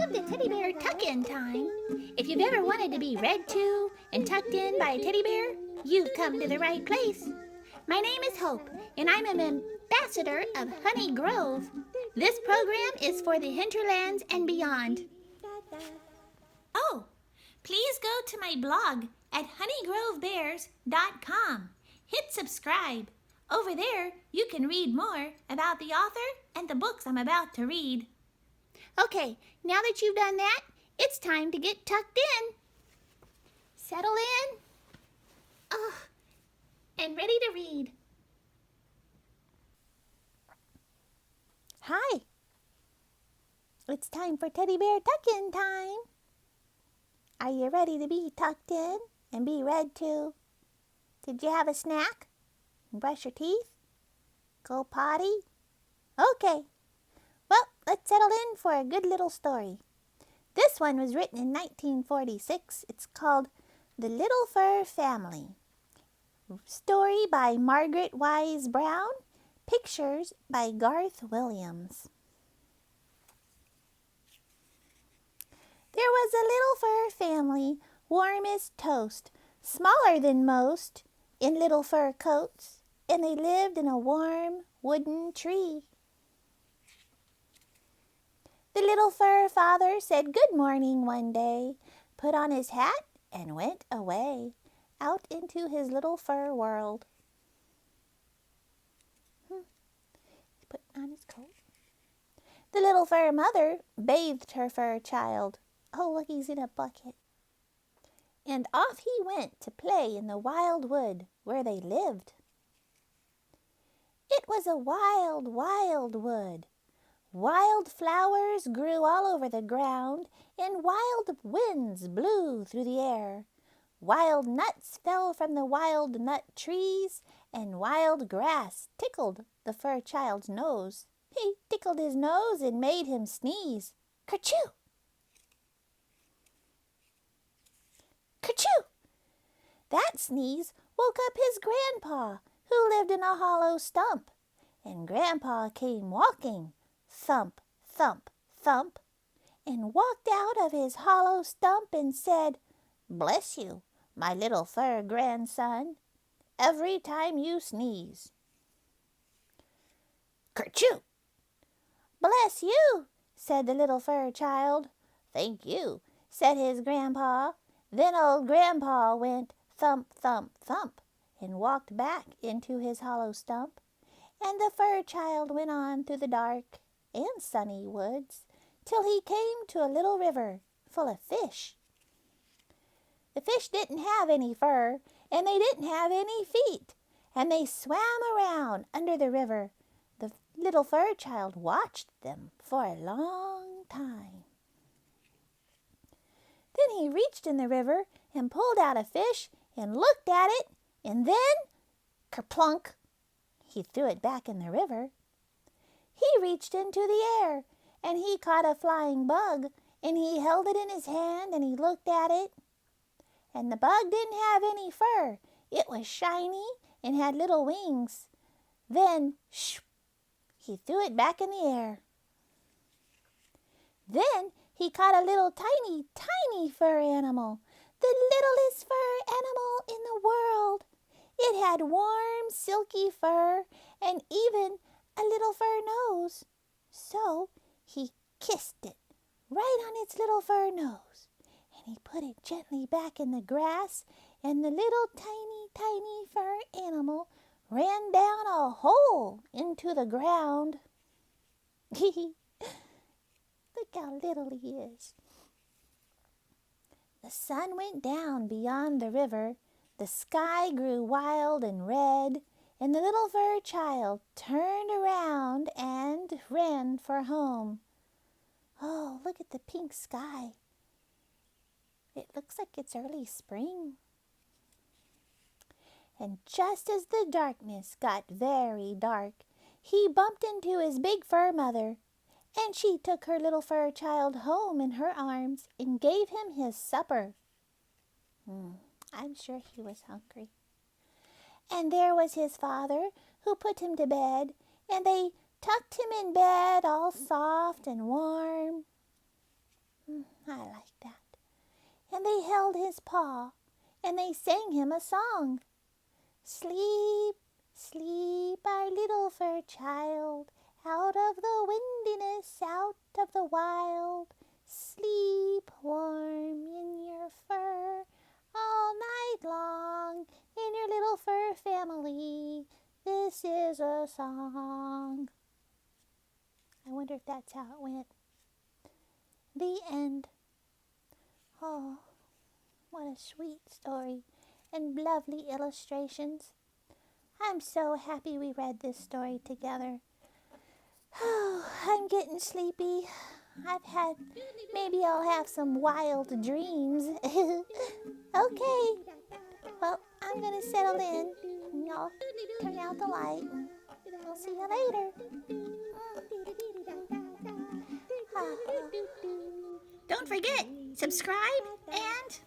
Welcome to Teddy Bear Tuck-In Time. If you've ever wanted to be read to and tucked in by a teddy bear, you've come to the right place. My name is Hope, and I'm an ambassador of Honey Grove. This program is for the hinterlands and beyond. Oh, please go to my blog at honeygrovebears.com. Hit subscribe. Over there, you can read more about the author and the books I'm about to read. Okay, now that you've done that, it's time to get tucked in. Settle in. And ready to read. Hi. It's time for Teddy Bear Tuck-In Time. Are you ready to be tucked in and be read to? Did you have a snack? Brush your teeth? Go potty? Okay. Well, let's settle in for a good little story. This one was written in 1946. It's called The Little Fur Family. Story by Margaret Wise Brown. Pictures by Garth Williams. There was a little fur family, warm as toast, smaller than most, in little fur coats, and they lived in a warm wooden tree. The little fur father said good morning one day, put on his hat, and went away, out into his little fur world. He's putting on his coat. The little fur mother bathed her fur child. Oh, look, he's in a bucket. And off he went to play in the wild wood where they lived. It was a wild, wild wood. Wild flowers grew all over the ground, and wild winds blew through the air. Wild nuts fell from the wild nut trees, and wild grass tickled the fur child's nose. He tickled his nose and made him sneeze. Kerchoo! Kerchoo! That sneeze woke up his grandpa, who lived in a hollow stump. And Grandpa came walking, thump, thump, thump, and walked out of his hollow stump and said, "Bless you, my little fur grandson, every time you sneeze." Kerchoo! "Bless you," said the little fur child. "Thank you," said his grandpa. Then old Grandpa went thump, thump, thump, and walked back into his hollow stump. And the fur child went on through the dark and sunny woods till he came to a little river full of fish. The fish didn't have any fur, and they didn't have any feet, and they swam around under the river. The little fur child watched them for a long time. Then he reached in the river and pulled out a fish and looked at it, and then, kerplunk, he threw it back in the river. He reached into the air, and he caught a flying bug, and he held it in his hand, and he looked at it. And the bug didn't have any fur. It was shiny and had little wings. Then, shoo, he threw it back in the air. Then he caught a little tiny, tiny fur animal, the littlest fur animal in the world. It had warm, silky fur and even a little fur nose. So he kissed it right on its little fur nose, and he put it gently back in the grass, and the little tiny, tiny fur animal ran down a hole into the ground. Look how little he is. The sun went down beyond the river. The sky grew wild and red, and the little fur child turned around and ran for home. Oh, look at the pink sky. It looks like it's early spring. And just as the darkness got very dark, he bumped into his big fur mother, and she took her little fur child home in her arms and gave him his supper. I'm sure he was hungry. And there was his father, who put him to bed, and they tucked him in bed all soft and warm. I like that. And they held his paw, and they sang him a song. Sleep, sleep, our little fur child, out of the windiness, out of the wild. Sleep warm in your fur all night long, in your little fur family. This is a song. I wonder if that's how it went. The end. Oh, what a sweet story and lovely illustrations. I'm so happy we read this story together. Oh, I'm getting sleepy. Maybe I'll have some wild dreams. Okay, well, I'm going to settle in. Y'all turn out the light. I'll see you later. Don't forget, subscribe and